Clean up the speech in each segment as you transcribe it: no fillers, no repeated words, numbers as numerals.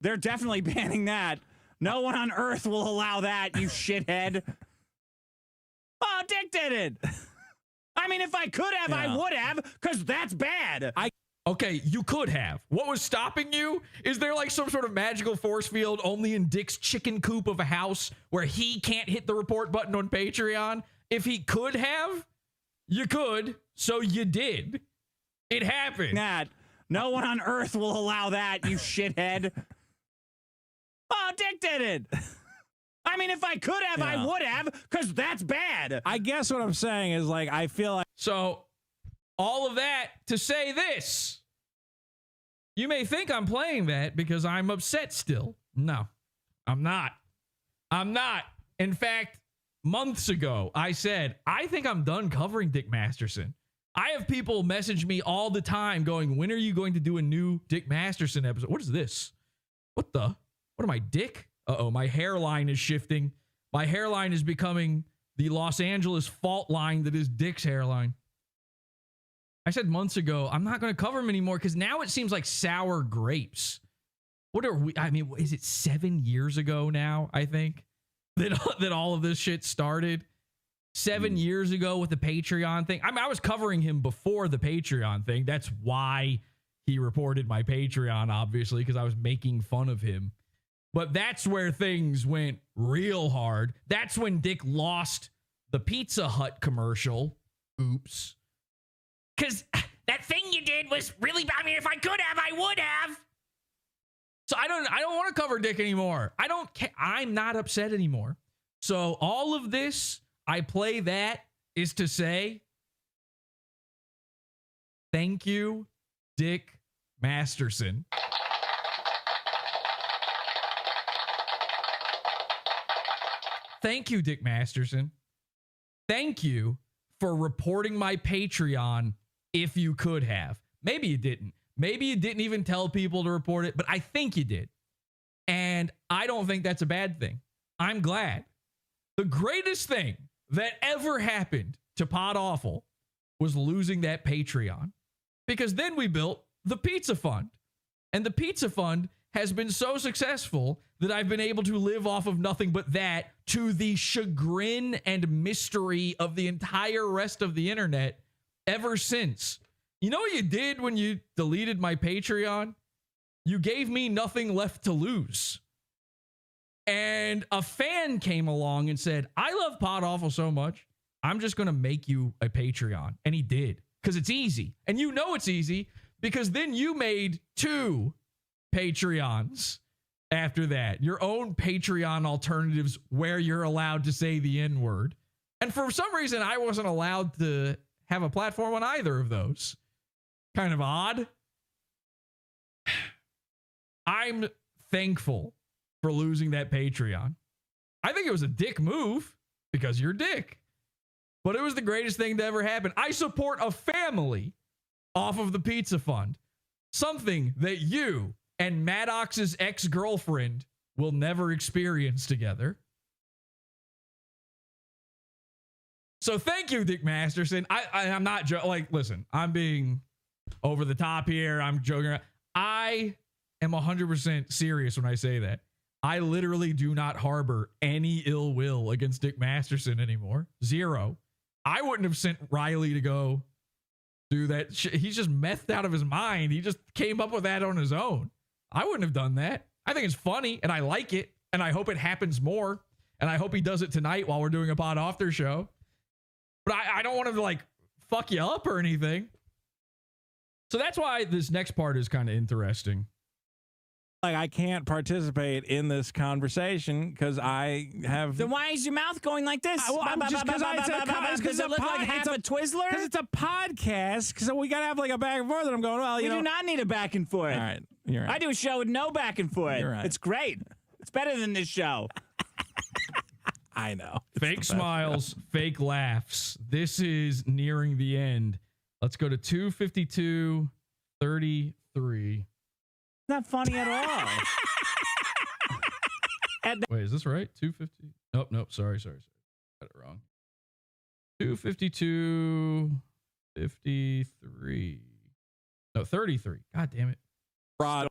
They're definitely banning that. No one on earth will allow that, you shithead. Oh, Dick did it. I mean, if I could have, I would have, because that's bad. Okay, you could have. What was stopping you? Is there like some sort of magical force field only in Dick's chicken coop of a house where he can't hit the report button on Patreon? If he could have, you could, so you did. It happened. Nat, no one on earth will allow that, you shithead. Oh, Dick did it. I mean, if I could have, I would have, because that's bad. I guess what I'm saying is, like, I feel like... So, all of that to say this. You may think I'm playing that because I'm upset still. No, I'm not. I'm not. In fact, months ago, I said, I think I'm done covering Dick Masterson. I have people message me all the time going, when are you going to do a new Dick Masterson episode? What is this? What am I, Dick? Uh-oh, my hairline is shifting. My hairline is becoming the Los Angeles fault line that is Dick's hairline. I said months ago, I'm not going to cover him anymore because now it seems like sour grapes. What are we? I mean, is it 7 years ago now, I think, that all of this shit started? 7 years ago with the Patreon thing. I mean, I was covering him before the Patreon thing. That's why he reported my Patreon, obviously, because I was making fun of him. But that's where things went real hard. That's when Dick lost the Pizza Hut commercial. Oops. Because that thing you did was really bad. I mean, if I could have, I would have. So I don't want to cover Dick anymore. I don't care. I'm not upset anymore. So all of this, I play that is to say, thank you, Dick Masterson. Thank you, Dick Masterson. Thank you for reporting my Patreon if you could have. Maybe you didn't. Maybe you didn't even tell people to report it, but I think you did. And I don't think that's a bad thing. I'm glad. The greatest thing that ever happened to Pod Awful was losing that Patreon. Because then we built the Pizza Fund. And the Pizza Fund has been so successful that I've been able to live off of nothing but that, to the chagrin and mystery of the entire rest of the internet ever since. You know what you did when you deleted my Patreon? You gave me nothing left to lose. And a fan came along and said, I love Pod Awful so much, I'm just going to make you a Patreon. And he did, because it's easy. And you know it's easy because then you made 2 Patreons after that. Your own Patreon alternatives where you're allowed to say the N-word. And for some reason, I wasn't allowed to have a platform on either of those. Kind of odd. I'm thankful for losing that Patreon. I think it was a dick move because you're Dick. But it was the greatest thing to ever happen. I support a family off of the Pizza Fund. Something that you and Maddox's ex-girlfriend will never experience together. So thank you, Dick Masterson. I'm not listen, I'm being over the top here. I'm joking around. I am 100% serious when I say that. I literally do not harbor any ill will against Dick Masterson anymore. 0. I wouldn't have sent Riley to go do that. He's just methed out of his mind. He just came up with that on his own. I wouldn't have done that. I think it's funny and I like it and I hope it happens more. And I hope he does it tonight while we're doing a Pod After show. But I don't want him to like fuck you up or anything. So that's why this next part is kind of interesting. Like, I can't participate in this conversation because I have. Then why is your mouth going like this? Because it looks like half a Twizzler? Because it's a podcast. So we got to have like a back and forth. And I'm going, well, we do not need a back and forth. All right. You're right. I do a show with no back and forth. You're right. It's great. It's better than this show. I know. Fake smiles, fake laughs. This is nearing the end. Let's go to 252:33. Not funny at all. Wait, is this right? 250? Nope. Sorry. Got it wrong. 252:53. No, 33. God damn it. Rod.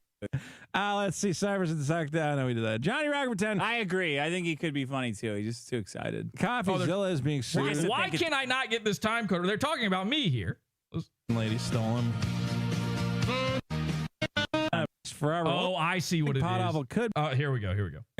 Let's see. Cybers in the sack. No, we did that. Johnny Rock pretend. I agree. I think he could be funny too. He's just too excited. Coffeezilla is being sued. Why can I not get this time code? They're talking about me here. Lady stole him. Forever. Oh, I see what it is. Could. Here we go.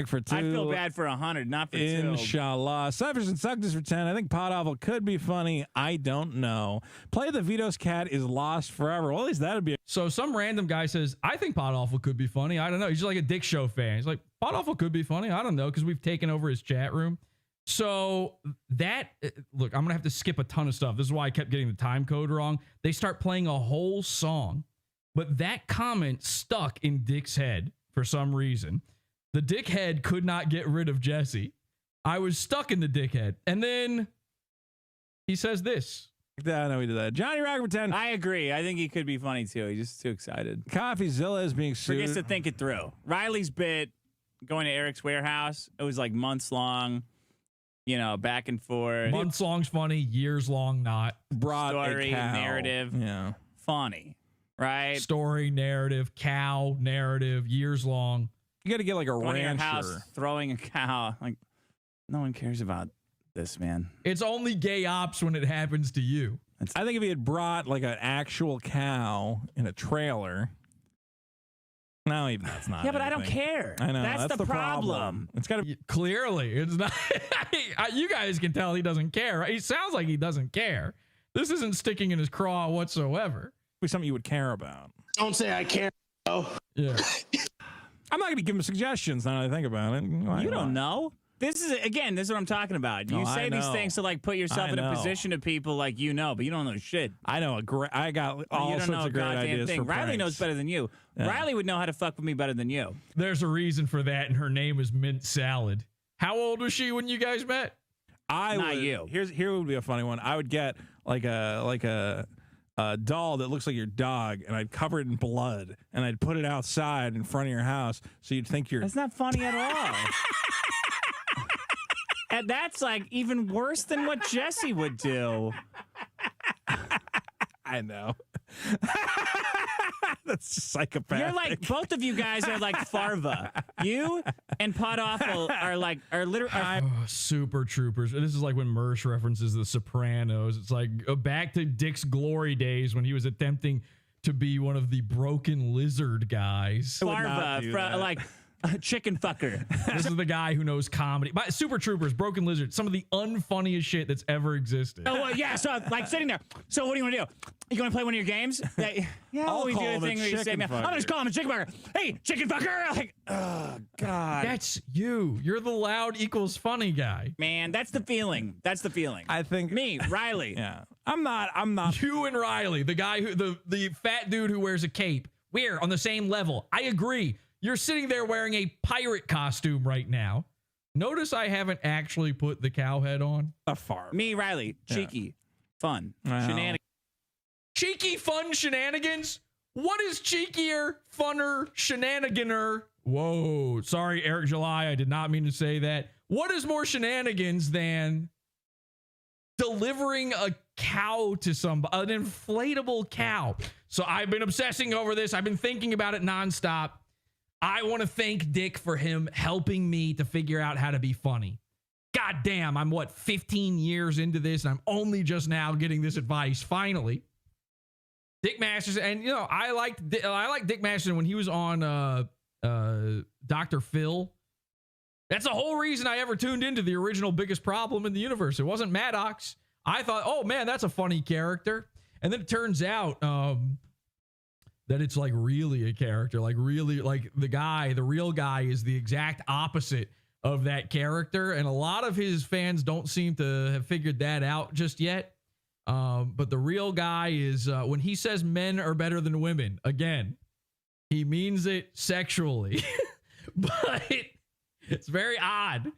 For 2. I feel bad for 100, not for 2. Inshallah. Cyphers and Suckers for 10. I think Pot Awful could be funny. I don't know. Play the Vito's Cat is lost forever. Well, at least that would be. So some random guy says, I think Pot Awful could be funny. I don't know. He's just like a Dick Show fan. He's like, Pot Awful could be funny. I don't know, because we've taken over his chat room. So that, look, I'm going to have to skip a ton of stuff. This is why I kept getting the time code wrong. They start playing a whole song. But that comment stuck in Dick's head for some reason. The dickhead could not get rid of Jesse. I was stuck in the dickhead. And then he says this. I know we did that. Johnny Rock pretend. I agree. I think he could be funny too. He's just too excited. Coffeezilla is being sued. Forgets to think it through. Riley's bit going to Eric's warehouse. It was like months long. Back and forth. Months long's funny. Years long not. Brought story, a cow. narrative. Yeah. Funny. Right? Story, narrative, cow, narrative, years long. You got to get like a Going to your rancher. house, throwing a cow. Like, no one cares about this, man. It's only gay ops when it happens to you. I think if he had brought like an actual cow in a trailer. No, even that's not. Yeah, but I don't care. I know. That's the problem. It's got to Clearly, it's not. You guys can tell he doesn't care. He sounds like he doesn't care. This isn't sticking in his craw whatsoever. be something you would care about. Don't say I care. Yeah. I'm not going to give him suggestions now that I think about it. You don't know. This is what I'm talking about. You say these things to like put yourself in a position of people like but you don't know shit. I know I got all sorts of great ideas for Riley pranks. knows better than you. Yeah. Riley would know how to fuck with me better than you. There's a reason for that, and her name is Mint Salad. How old was she when you guys met? Not you. Here would be a funny one. I would get like a doll that looks like your dog, and I'd cover it in blood, and I'd put it outside in front of your house, so you'd think you're. That's not funny at all. And that's like even worse than what Jesse would do. I know. That's psychopathic. You're like, both of you guys are like Farva. You and Pot Awful are literally. Super Troopers. This is like when Mersh references The Sopranos. It's like back to Dick's glory days when he was attempting to be one of the broken lizard guys. Farva, like chicken fucker. This is the guy who knows comedy. But Super Troopers, Broken Lizard, some of the unfunniest shit that's ever existed. Oh, well, yeah. So, like, sitting there. So, what do you want to do? You going to play one of your games? I'll we call do a him thing a where you say, chicken man, I'm going to call him a chicken fucker. Hey, chicken fucker. Like, oh, God. That's you. You're the loud equals funny guy. Man, that's the feeling. That's the feeling. I think me, Riley. Yeah. I'm not. You and Riley, the guy who the fat dude who wears a cape. We're on the same level. I agree. You're sitting there wearing a pirate costume right now. Notice I haven't actually put the cow head on. Me, Riley. Cheeky. Fun. Shenanigans. Cheeky, fun shenanigans? What is cheekier, funner, shenaniganer? Whoa. Sorry, Eric July. I did not mean to say that. What is more shenanigans than delivering a cow to somebody, an inflatable cow? So I've been obsessing over this. I've been thinking about it nonstop. I want to thank Dick for him helping me to figure out how to be funny. God damn, I'm 15 years into this, and I'm only just now getting this advice, finally. Dick Masterson, and I liked Dick Masterson when he was on Dr. Phil. That's the whole reason I ever tuned into the original Biggest Problem in the Universe. It wasn't Maddox. I thought, oh man, that's a funny character. And then it turns out that it's like really a character, like really like the real guy is the exact opposite of that character. And a lot of his fans don't seem to have figured that out just yet. But the real guy is when he says men are better than women, again, he means it sexually, but it's very odd.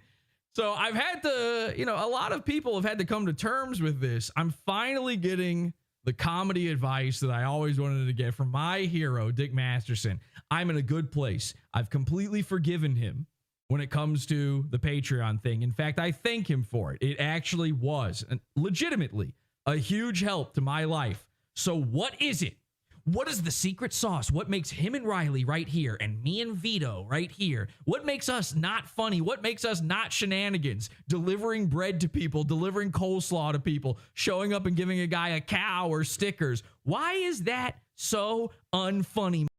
So I've had to, a lot of people have had to come to terms with this. I'm finally getting the comedy advice that I always wanted to get from my hero, Dick Masterson. I'm in a good place. I've completely forgiven him when it comes to the Patreon thing. In fact, I thank him for it. It actually was legitimately a huge help to my life. So what is it? What is the secret sauce? What makes him and Riley right here and me and Vito right here? What makes us not funny? What makes us not shenanigans? Delivering bread to people, delivering coleslaw to people, showing up and giving a guy a cow or stickers. Why is that so unfunny?